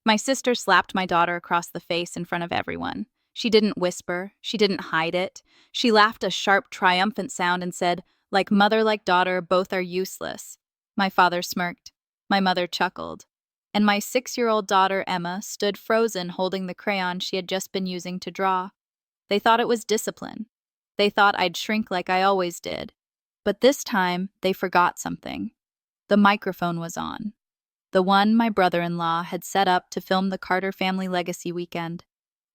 My sister slapped my daughter across the face in front of everyone. She didn't whisper, she didn't hide it. She laughed a sharp, triumphant sound and said, "Like mother, like daughter, both are useless." My father smirked. My mother chuckled. And my 6-year-old daughter, Emma, stood frozen holding the crayon she had just been using to draw. They thought it was discipline. They thought I'd shrink like I always did. But this time, they forgot something. The microphone was on. The one my brother-in-law had set up to film the Carter family legacy weekend.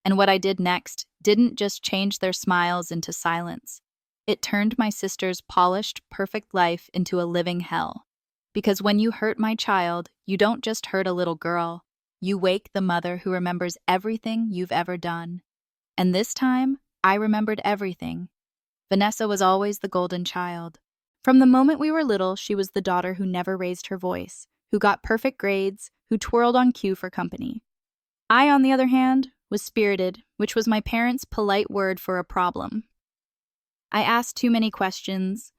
And what I did next didn't just change their smiles into silence. It turned my sister's polished, perfect life into a living hell. Because when you hurt my child, you don't just hurt a little girl. You wake the mother who remembers everything you've ever done. And this time, I remembered everything. Vanessa was always the golden child. From the moment we were little, she was the daughter who never raised her voice, who got perfect grades, who twirled on cue for company. I, on the other hand, was spirited, which was my parents' polite word for a problem. I asked too many questions.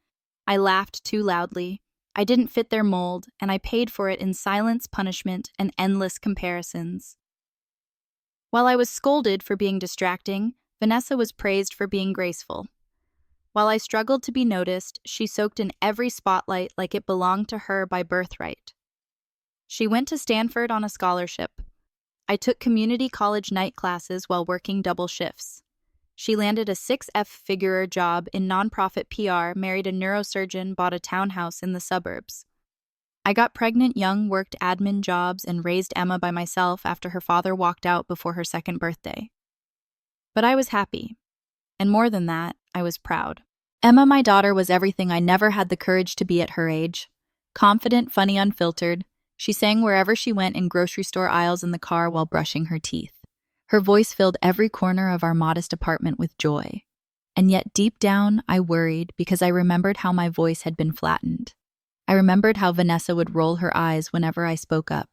I laughed too loudly. I didn't fit their mold, and I paid for it in silence, punishment, and endless comparisons. While I was scolded for being distracting, Vanessa was praised for being graceful. While I struggled to be noticed, she soaked in every spotlight like it belonged to her by birthright. She went to Stanford on a scholarship. I took community college night classes while working double shifts. She landed a 6-figure job in nonprofit PR, married a neurosurgeon, bought a townhouse in the suburbs. I got pregnant young, worked admin jobs, and raised Emma by myself after her father walked out before her 2nd birthday. But I was happy. And more than that, I was proud. Emma, my daughter, was everything I never had the courage to be at her age. Confident, funny, unfiltered. She sang wherever she went in grocery store aisles in the car while brushing her teeth. Her voice filled every corner of our modest apartment with joy. And yet deep down, I worried because I remembered how my voice had been flattened. I remembered how Vanessa would roll her eyes whenever I spoke up.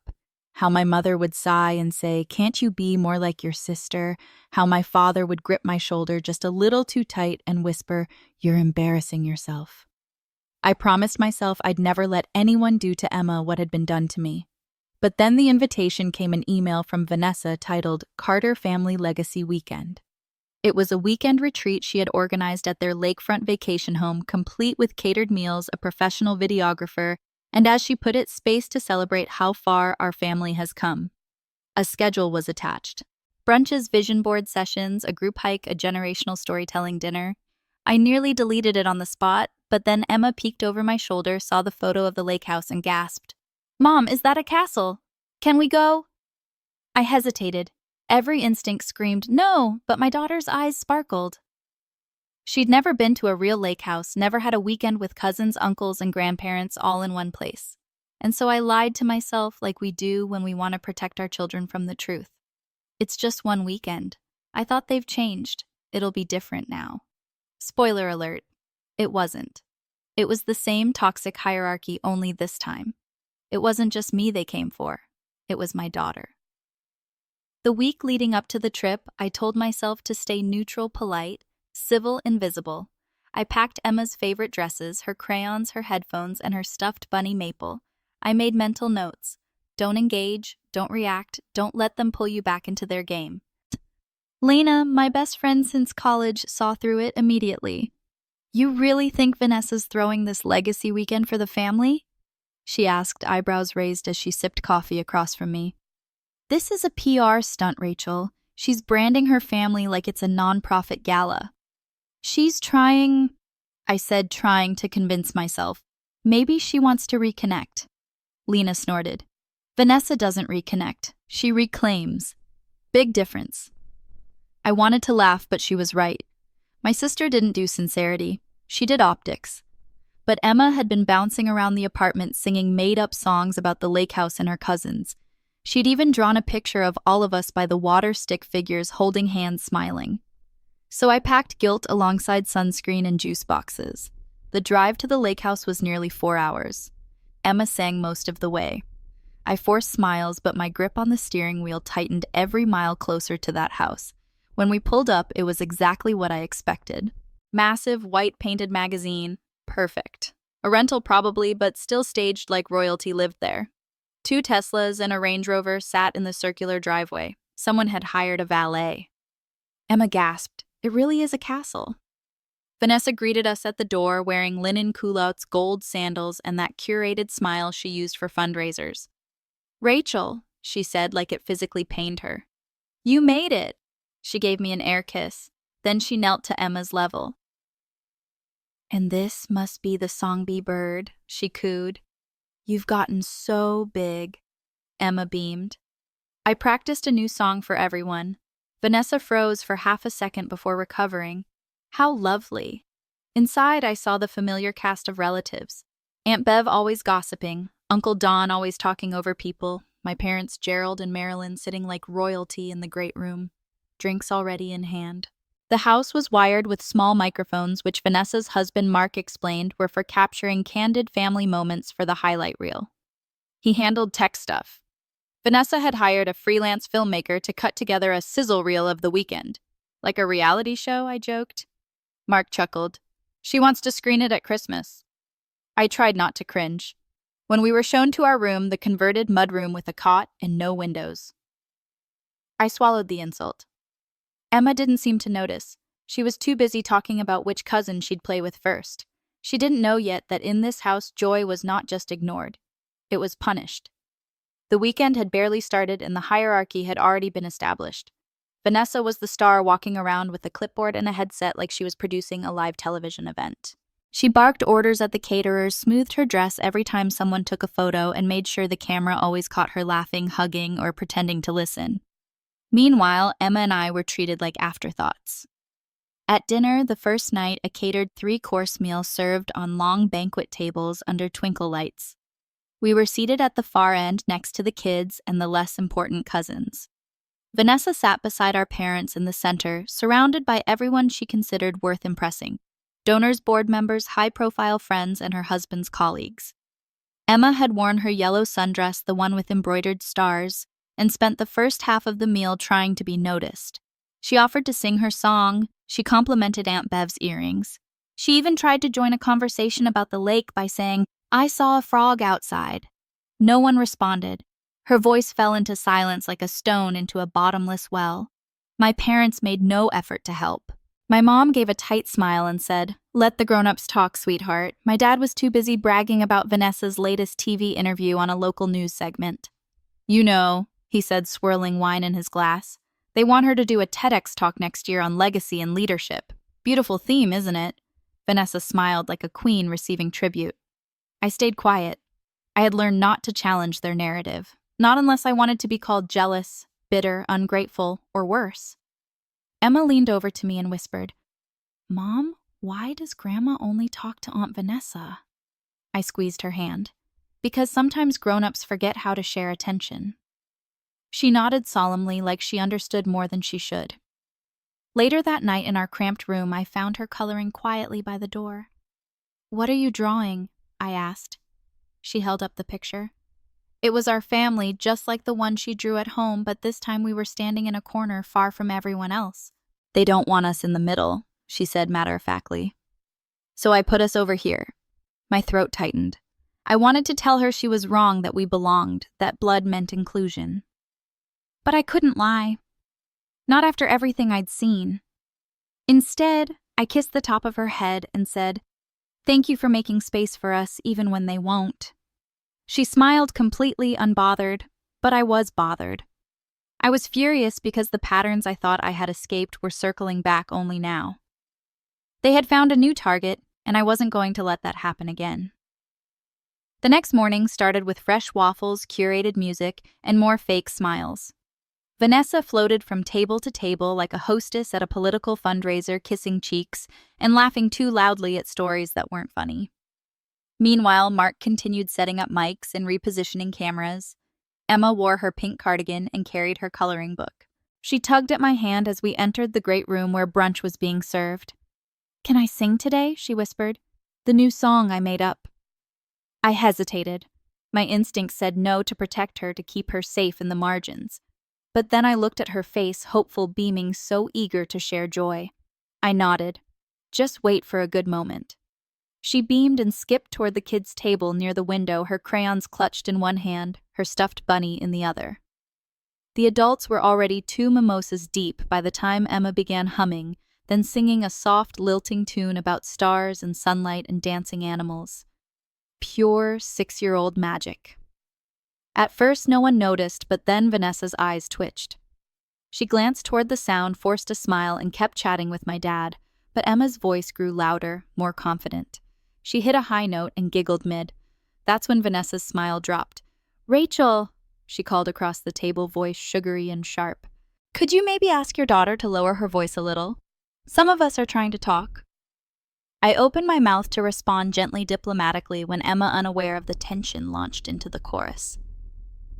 How my mother would sigh and say, "Can't you be more like your sister?" How my father would grip my shoulder just a little too tight and whisper, "You're embarrassing yourself." I promised myself I'd never let anyone do to Emma what had been done to me. But then the invitation came an email from Vanessa titled Carter Family Legacy Weekend. It was a weekend retreat she had organized at their lakefront vacation home, complete with catered meals, a professional videographer, and as she put it, space to celebrate how far our family has come. A schedule was attached. Brunches, vision board sessions, a group hike, a generational storytelling dinner. I nearly deleted it on the spot, but then Emma peeked over my shoulder, saw the photo of the lake house, and gasped, "Mom, is that a castle? Can we go?" I hesitated. Every instinct screamed, "No," but my daughter's eyes sparkled. She'd never been to a real lake house, never had a weekend with cousins, uncles, and grandparents all in one place. And so I lied to myself like we do when we want to protect our children from the truth. It's just one weekend. I thought they've changed. It'll be different now. Spoiler alert, it wasn't. It was the same toxic hierarchy, only this time. It wasn't just me they came for. It was my daughter. The week leading up to the trip, I told myself to stay neutral, polite, civil, invisible. I packed Emma's favorite dresses, her crayons, her headphones, and her stuffed bunny Maple. I made mental notes. Don't engage, don't react, don't let them pull you back into their game. Lena, my best friend since college, saw through it immediately. "You really think Vanessa's throwing this legacy weekend for the family?" she asked, eyebrows raised as she sipped coffee across from me. "This is a PR stunt, Rachel. She's branding her family like it's a nonprofit gala." "She's trying," I said, trying to convince myself. "Maybe she wants to reconnect." Lena snorted. "Vanessa doesn't reconnect. She reclaims. Big difference." I wanted to laugh, but she was right. My sister didn't do sincerity. She did optics. But Emma had been bouncing around the apartment singing made-up songs about the lake house and her cousins. She'd even drawn a picture of all of us by the water stick figures holding hands smiling. So I packed guilt alongside sunscreen and juice boxes. The drive to the lake house was nearly 4 hours. Emma sang most of the way. I forced smiles, but my grip on the steering wheel tightened every mile closer to that house. When we pulled up, it was exactly what I expected. Massive, white-painted magazine. Perfect. A rental probably, but still staged like royalty lived there. Two Teslas and a Range Rover sat in the circular driveway. Someone had hired a valet. Emma gasped. It really is a castle. Vanessa greeted us at the door wearing linen culottes, gold sandals, and that curated smile she used for fundraisers. "Rachel," she said like it physically pained her. "You made it." She gave me an air kiss. Then she knelt to Emma's level. "And this must be the songbee bird," she cooed. "You've gotten so big." Emma beamed. I practiced a new song for everyone. Vanessa froze for half a second before recovering. How lovely. Inside, I saw the familiar cast of relatives. Aunt Bev always gossiping, Uncle Don always talking over people, my parents Gerald and Marilyn sitting like royalty in the great room, drinks already in hand. The house was wired with small microphones, which Vanessa's husband Mark explained were for capturing candid family moments for the highlight reel. He handled tech stuff. Vanessa had hired a freelance filmmaker to cut together a sizzle reel of the weekend. Like a reality show, I joked. Mark chuckled. She wants to screen it at Christmas. I tried not to cringe. When we were shown to our room, the converted mudroom with a cot and no windows. I swallowed the insult. Emma didn't seem to notice. She was too busy talking about which cousin she'd play with first. She didn't know yet that in this house, joy was not just ignored. It was punished. The weekend had barely started and the hierarchy had already been established. Vanessa was the star walking around with a clipboard and a headset like she was producing a live television event. She barked orders at the caterers, smoothed her dress every time someone took a photo, and made sure the camera always caught her laughing, hugging, or pretending to listen. Meanwhile, Emma and I were treated like afterthoughts. At dinner, the first night, a catered 3-course meal served on long banquet tables under twinkle lights. We were seated at the far end next to the kids and the less important cousins. Vanessa sat beside our parents in the center, surrounded by everyone she considered worth impressing. Donors, board members, high-profile friends, and her husband's colleagues. Emma had worn her yellow sundress, the one with embroidered stars, and spent the first half of the meal trying to be noticed. She offered to sing her song. She complimented Aunt Bev's earrings. She even tried to join a conversation about the lake by saying, "I saw a frog outside." No one responded. Her voice fell into silence like a stone into a bottomless well. My parents made no effort to help. My mom gave a tight smile and said, "Let the grown-ups talk, sweetheart." My dad was too busy bragging about Vanessa's latest TV interview on a local news segment. "You know," he said, swirling wine in his glass, "they want her to do a TEDx talk next year on legacy and leadership. Beautiful theme, isn't it?" Vanessa smiled like a queen receiving tribute. I stayed quiet. I had learned not to challenge their narrative. Not unless I wanted to be called jealous, bitter, ungrateful, or worse. Emma leaned over to me and whispered, "Mom, why does Grandma only talk to Aunt Vanessa?" I squeezed her hand. "Because sometimes grown-ups forget how to share attention." She nodded solemnly like she understood more than she should. Later that night in our cramped room, I found her coloring quietly by the door. "What are you drawing?" I asked. She held up the picture. It was our family, just like the one she drew at home, but this time we were standing in a corner far from everyone else. "They don't want us in the middle," she said matter-of-factly. "So I put us over here." My throat tightened. I wanted to tell her she was wrong, that we belonged, that blood meant inclusion. But I couldn't lie. Not after everything I'd seen. Instead, I kissed the top of her head and said, "Thank you for making space for us, even when they won't." She smiled completely unbothered, but I was bothered. I was furious because the patterns I thought I had escaped were circling back only now. They had found a new target, and I wasn't going to let that happen again. The next morning started with fresh waffles, curated music, and more fake smiles. Vanessa floated from table to table like a hostess at a political fundraiser, kissing cheeks and laughing too loudly at stories that weren't funny. Meanwhile, Mark continued setting up mics and repositioning cameras. Emma wore her pink cardigan and carried her coloring book. She tugged at my hand as we entered the great room where brunch was being served. "Can I sing today?" she whispered. "The new song I made up." I hesitated. My instinct said no to protect her, to keep her safe in the margins. But then I looked at her face, hopeful, beaming, so eager to share joy. I nodded. Just wait for a good moment. She beamed and skipped toward the kids' table near the window, her crayons clutched in one hand, her stuffed bunny in the other. The adults were already 2 mimosas deep by the time Emma began humming, then singing a soft, lilting tune about stars and sunlight and dancing animals. Pure 6-year-old magic. At first, no one noticed, but then Vanessa's eyes twitched. She glanced toward the sound, forced a smile, and kept chatting with my dad, but Emma's voice grew louder, more confident. She hit a high note and giggled mid. That's when Vanessa's smile dropped. "Rachel," she called across the table, voice sugary and sharp. "Could you maybe ask your daughter to lower her voice a little? Some of us are trying to talk." I opened my mouth to respond gently diplomatically when Emma, unaware of the tension, launched into the chorus.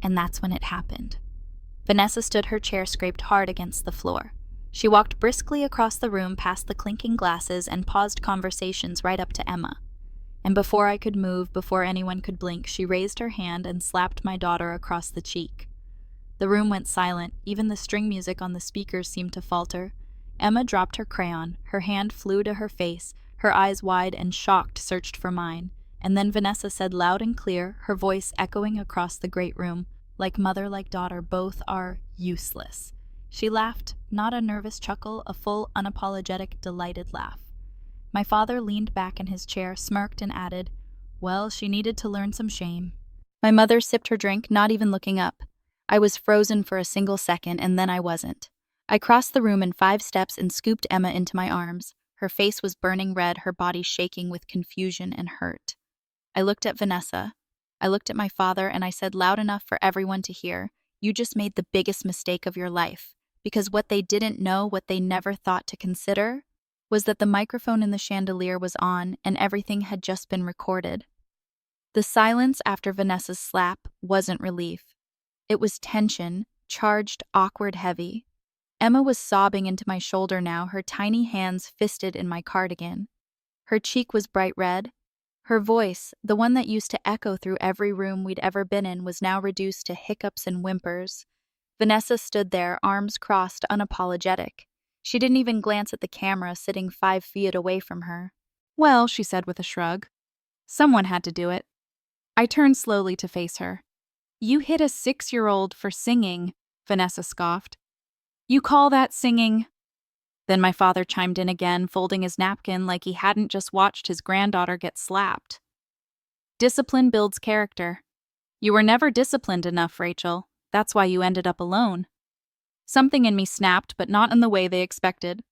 And that's when it happened. Vanessa stood, her chair scraped hard against the floor. She walked briskly across the room past the clinking glasses and paused conversations right up to Emma. And before I could move, before anyone could blink, she raised her hand and slapped my daughter across the cheek. The room went silent. Even the string music on the speakers seemed to falter. Emma dropped her crayon. Her hand flew to her face. Her eyes wide and shocked searched for mine. And then Vanessa said loud and clear, her voice echoing across the great room, "Like mother, like daughter, both are useless." She laughed, not a nervous chuckle, a full, unapologetic, delighted laugh. My father leaned back in his chair, smirked, and added, "Well, she needed to learn some shame." My mother sipped her drink, not even looking up. I was frozen for a single second, and then I wasn't. I crossed the room in 5 steps and scooped Emma into my arms. Her face was burning red, her body shaking with confusion and hurt. I looked at Vanessa. I looked at my father, and I said loud enough for everyone to hear, "You just made the biggest mistake of your life." Because what they didn't know, what they never thought to consider, was that the microphone in the chandelier was on and everything had just been recorded. The silence after Vanessa's slap wasn't relief. It was tension, charged, awkward, heavy. Emma was sobbing into my shoulder now, her tiny hands fisted in my cardigan. Her cheek was bright red. Her voice, the one that used to echo through every room we'd ever been in, was now reduced to hiccups and whimpers. Vanessa stood there, arms crossed, unapologetic. She didn't even glance at the camera sitting 5 feet away from her. "Well," she said with a shrug, "someone had to do it." I turned slowly to face her. "You hit a 6-year-old for singing," Vanessa scoffed. "You call that singing?" Then my father chimed in again, folding his napkin like he hadn't just watched his granddaughter get slapped. "Discipline builds character. You were never disciplined enough, Rachel. That's why you ended up alone." Something in me snapped, but not in the way they expected.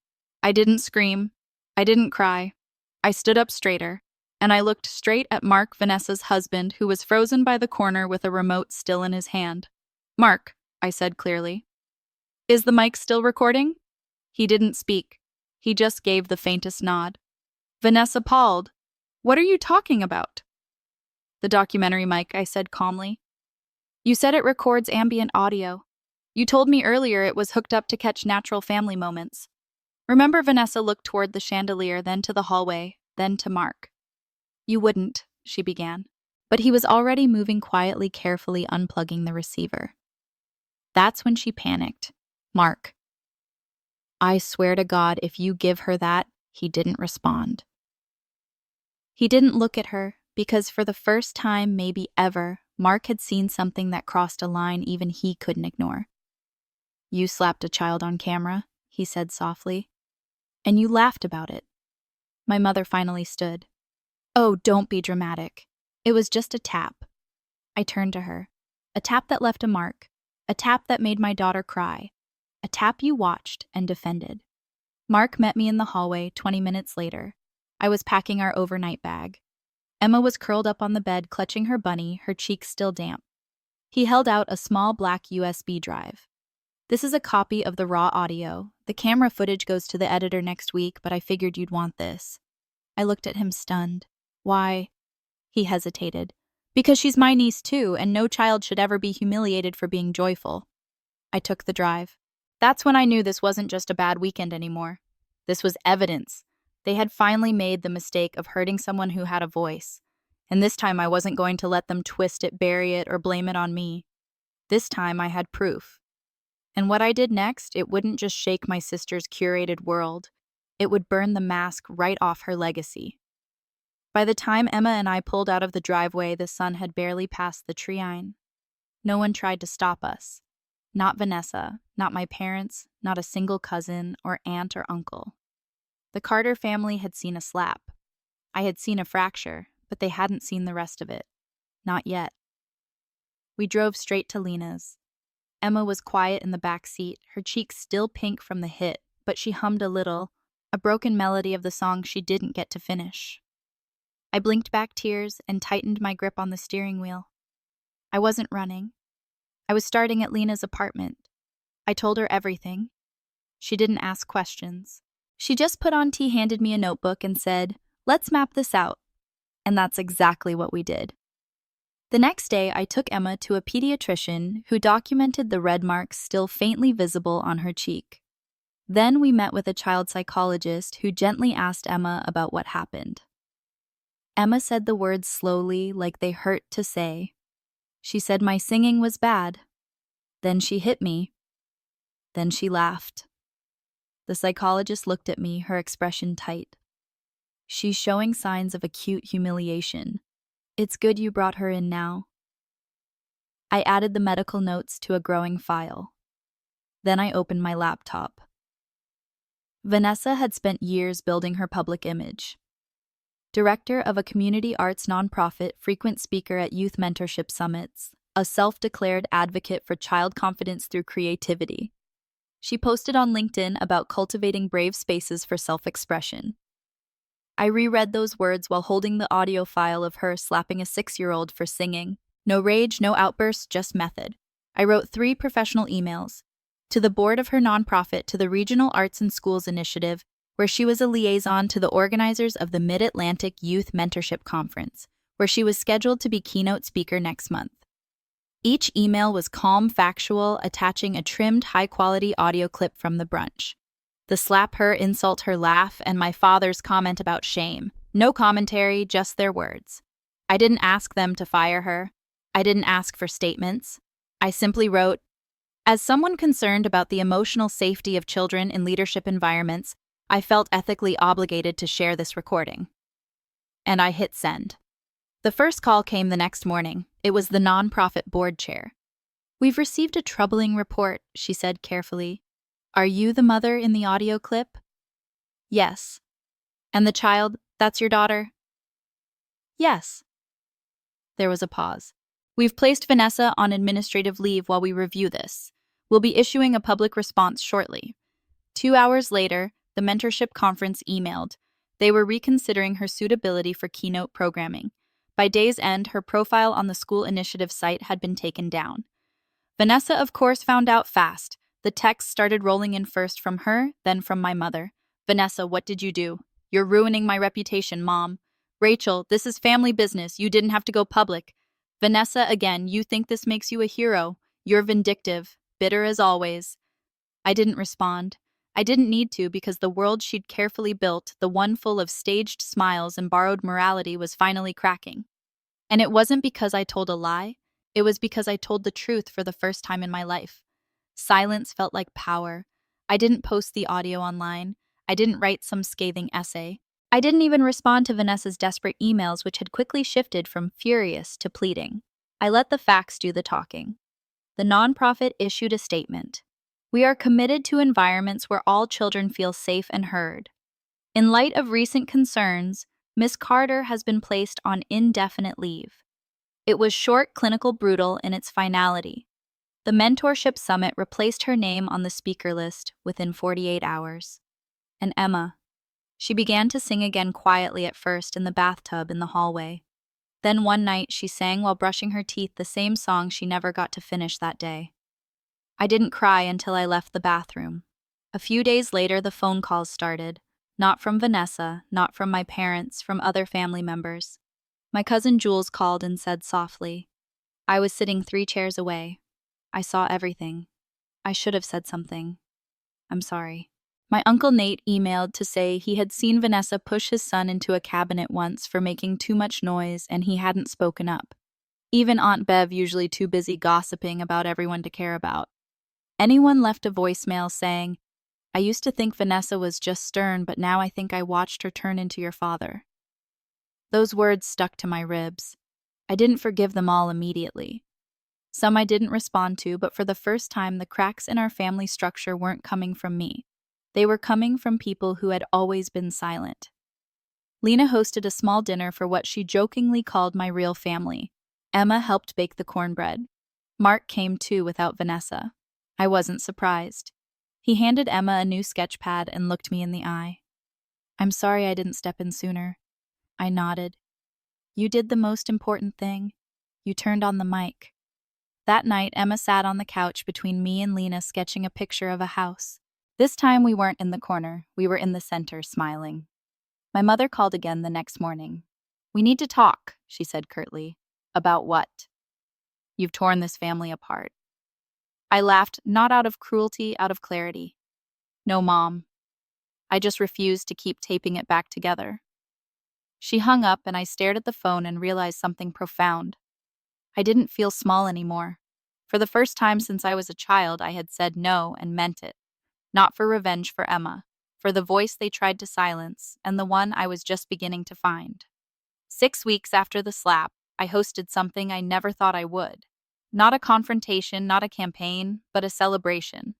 I didn't scream. I didn't cry. I stood up straighter, and I looked straight at Mark, Vanessa's husband, who was frozen by the corner with a remote still in his hand. "Mark," I said clearly, "is the mic still recording?" He didn't speak. He just gave the faintest nod. Vanessa paused. "What are you talking about?" "The documentary mic," I said calmly. "You said it records ambient audio. You told me earlier it was hooked up to catch natural family moments." Remember, Vanessa looked toward the chandelier, then to the hallway, then to Mark. "You wouldn't," she began. But he was already moving quietly, carefully unplugging the receiver. That's when she panicked. "Mark, I swear to God, if you give her that," he didn't respond. He didn't look at her, because for the first time, maybe ever, Mark had seen something that crossed a line even he couldn't ignore. "You slapped a child on camera," he said softly. "And you laughed about it." My mother finally stood. "Oh, don't be dramatic. It was just a tap." I turned to her. "A tap that left a mark. A tap that made my daughter cry. A tap you watched and defended." Mark met me in the hallway 20 minutes later. I was packing our overnight bag. Emma was curled up on the bed, clutching her bunny, her cheeks still damp. He held out a small black USB drive. "This is a copy of the raw audio. The camera footage goes to the editor next week, but I figured you'd want this." I looked at him stunned. "Why?" He hesitated. "Because she's my niece too, and no child should ever be humiliated for being joyful." I took the drive. That's when I knew this wasn't just a bad weekend anymore. This was evidence. They had finally made the mistake of hurting someone who had a voice. And this time I wasn't going to let them twist it, bury it, or blame it on me. This time I had proof. And what I did next, it wouldn't just shake my sister's curated world. It would burn the mask right off her legacy. By the time Emma and I pulled out of the driveway, the sun had barely passed the tree line. No one tried to stop us. Not Vanessa, not my parents, not a single cousin or aunt or uncle. The Carter family had seen a slap. I had seen a fracture, but they hadn't seen the rest of it. Not yet. We drove straight to Lena's. Emma was quiet in the back seat, her cheeks still pink from the hit, but she hummed a little, a broken melody of the song she didn't get to finish. I blinked back tears and tightened my grip on the steering wheel. I wasn't running. I was starting at Lena's apartment. I told her everything. She didn't ask questions. She just put on tea, handed me a notebook, and said, "Let's map this out." And that's exactly what we did. The next day, I took Emma to a pediatrician who documented the red marks still faintly visible on her cheek. Then we met with a child psychologist who gently asked Emma about what happened. Emma said the words slowly, like they hurt to say. She said my singing was bad. Then she hit me. Then she laughed. The psychologist looked at me, her expression tight. "She's showing signs of acute humiliation. It's good you brought her in now." I added the medical notes to a growing file. Then I opened my laptop. Vanessa had spent years building her public image. Director of a community arts nonprofit, frequent speaker at youth mentorship summits, a self-declared advocate for child confidence through creativity. She posted on LinkedIn about cultivating brave spaces for self-expression. I reread those words while holding the audio file of her slapping a 6-year-old for singing. No rage, no outbursts, just method. I wrote 3 professional emails. To the board of her nonprofit, to the Regional Arts and Schools Initiative, where she was a liaison to the organizers of the Mid-Atlantic Youth Mentorship Conference, where she was scheduled to be keynote speaker next month. Each email was calm, factual, attaching a trimmed, high-quality audio clip from the brunch. The slap her, insult her laugh, and my father's comment about shame. No commentary, just their words. I didn't ask them to fire her. I didn't ask for statements. I simply wrote, "As someone concerned about the emotional safety of children in leadership environments, I felt ethically obligated to share this recording." And I hit send. The first call came the next morning. It was the nonprofit board chair. "We've received a troubling report," she said carefully. "Are you the mother in the audio clip?" "Yes." "And the child, that's your daughter?" "Yes." There was a pause. "We've placed Vanessa on administrative leave while we review this. We'll be issuing a public response shortly." 2 hours later, the mentorship conference emailed. They were reconsidering her suitability for keynote programming. By day's end, her profile on the school initiative site had been taken down. Vanessa, of course, found out fast. The texts started rolling in, first from her, then from my mother. "Vanessa, what did you do? You're ruining my reputation, Mom." "Rachel, this is family business. You didn't have to go public." "Vanessa, again, you think this makes you a hero. You're vindictive, bitter as always." I didn't respond. I didn't need to, because the world she'd carefully built, the one full of staged smiles and borrowed morality, was finally cracking. And it wasn't because I told a lie. It was because I told the truth for the first time in my life. Silence felt like power. I didn't post the audio online. I didn't write some scathing essay. I didn't even respond to Vanessa's desperate emails, which had quickly shifted from furious to pleading. I let the facts do the talking. The nonprofit issued a statement. "We are committed to environments where all children feel safe and heard. In light of recent concerns, Ms. Carter has been placed on indefinite leave. It was short, clinical, brutal in its finality. The mentorship summit replaced her name on the speaker list within 48 hours. And Emma. She began to sing again, quietly at first in the bathtub in the hallway. Then one night she sang while brushing her teeth, the same song she never got to finish that day. I didn't cry until I left the bathroom. A few days later, the phone calls started. Not from Vanessa, not from my parents, from other family members. My cousin Jules called and said softly, "I was sitting 3 chairs away. I saw everything. I should have said something. I'm sorry." My Uncle Nate emailed to say he had seen Vanessa push his son into a cabinet once for making too much noise, and he hadn't spoken up. Even Aunt Bev, usually too busy gossiping about everyone to care about. Anyone left a voicemail saying, "I used to think Vanessa was just stern, but now I think I watched her turn into your father." Those words stuck to my ribs. I didn't forgive them all immediately. Some I didn't respond to, but for the first time, the cracks in our family structure weren't coming from me. They were coming from people who had always been silent. Lena hosted a small dinner for what she jokingly called my real family. Emma helped bake the cornbread. Mark came too without Vanessa. I wasn't surprised. He handed Emma a new sketch pad and looked me in the eye. "I'm sorry I didn't step in sooner." I nodded. "You did the most important thing. You turned on the mic." That night, Emma sat on the couch between me and Lena sketching a picture of a house. This time we weren't in the corner, we were in the center, smiling. My mother called again the next morning. "We need to talk," she said curtly. "About what?" "You've torn this family apart." I laughed, not out of cruelty, out of clarity. "No, Mom. I just refused to keep taping it back together." She hung up and I stared at the phone and realized something profound. I didn't feel small anymore. For the first time since I was a child, I had said no and meant it. Not for revenge for Emma, for the voice they tried to silence, and the one I was just beginning to find. 6 weeks after the slap, I hosted something I never thought I would. Not a confrontation, not a campaign, but a celebration.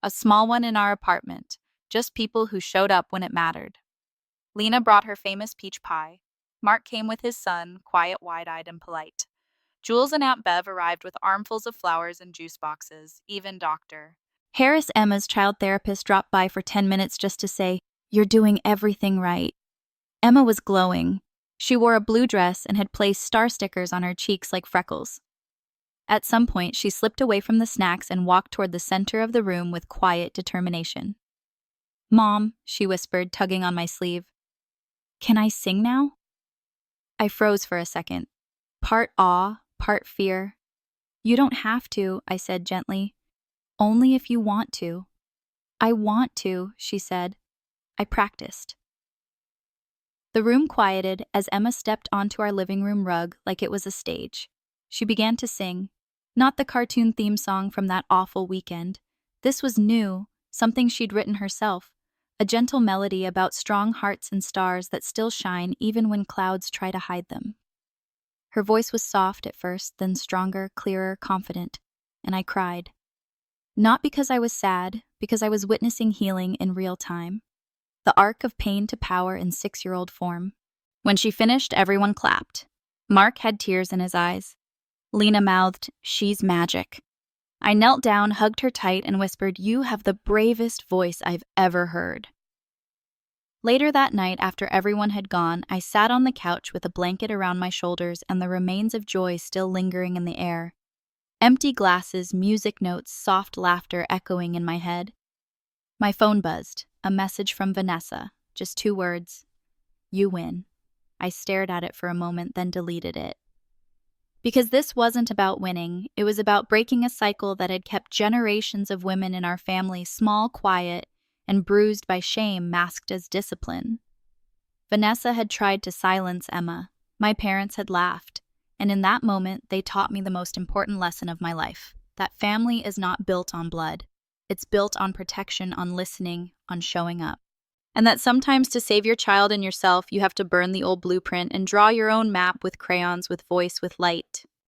A small one in our apartment, just people who showed up when it mattered. Lena brought her famous peach pie. Mark came with his son, quiet, wide-eyed, and polite. Jules and Aunt Bev arrived with armfuls of flowers and juice boxes, even Dr. Harris, Emma's child therapist, dropped by for 10 minutes just to say, "You're doing everything right." Emma was glowing. She wore a blue dress and had placed star stickers on her cheeks like freckles. At some point, she slipped away from the snacks and walked toward the center of the room with quiet determination. "Mom," she whispered, tugging on my sleeve. "Can I sing now?" I froze for a second. Part awe, part fear. "You don't have to," I said gently. "Only if you want to." "I want to," she said. I practiced. The room quieted as Emma stepped onto our living room rug like it was a stage. She began to sing. Not the cartoon theme song from that awful weekend. This was new, something she'd written herself. A gentle melody about strong hearts and stars that still shine even when clouds try to hide them. Her voice was soft at first, then stronger, clearer, confident, and I cried. Not because I was sad, because I was witnessing healing in real time. The arc of pain to power in 6-year-old form. When she finished, everyone clapped. Mark had tears in his eyes. Lena mouthed, "She's magic." I knelt down, hugged her tight, and whispered, "You have the bravest voice I've ever heard." Later that night, after everyone had gone, I sat on the couch with a blanket around my shoulders and the remains of joy still lingering in the air. Empty glasses, music notes, soft laughter echoing in my head. My phone buzzed, a message from Vanessa, just 2 words. "You win." I stared at it for a moment, then deleted it. Because this wasn't about winning, it was about breaking a cycle that had kept generations of women in our family small, quiet, and bruised by shame masked as discipline. Vanessa had tried to silence Emma. My parents had laughed. And in that moment, they taught me the most important lesson of my life, that family is not built on blood. It's built on protection, on listening, on showing up. And that sometimes to save your child and yourself, you have to burn the old blueprint and draw your own map with crayons, with voice, with light.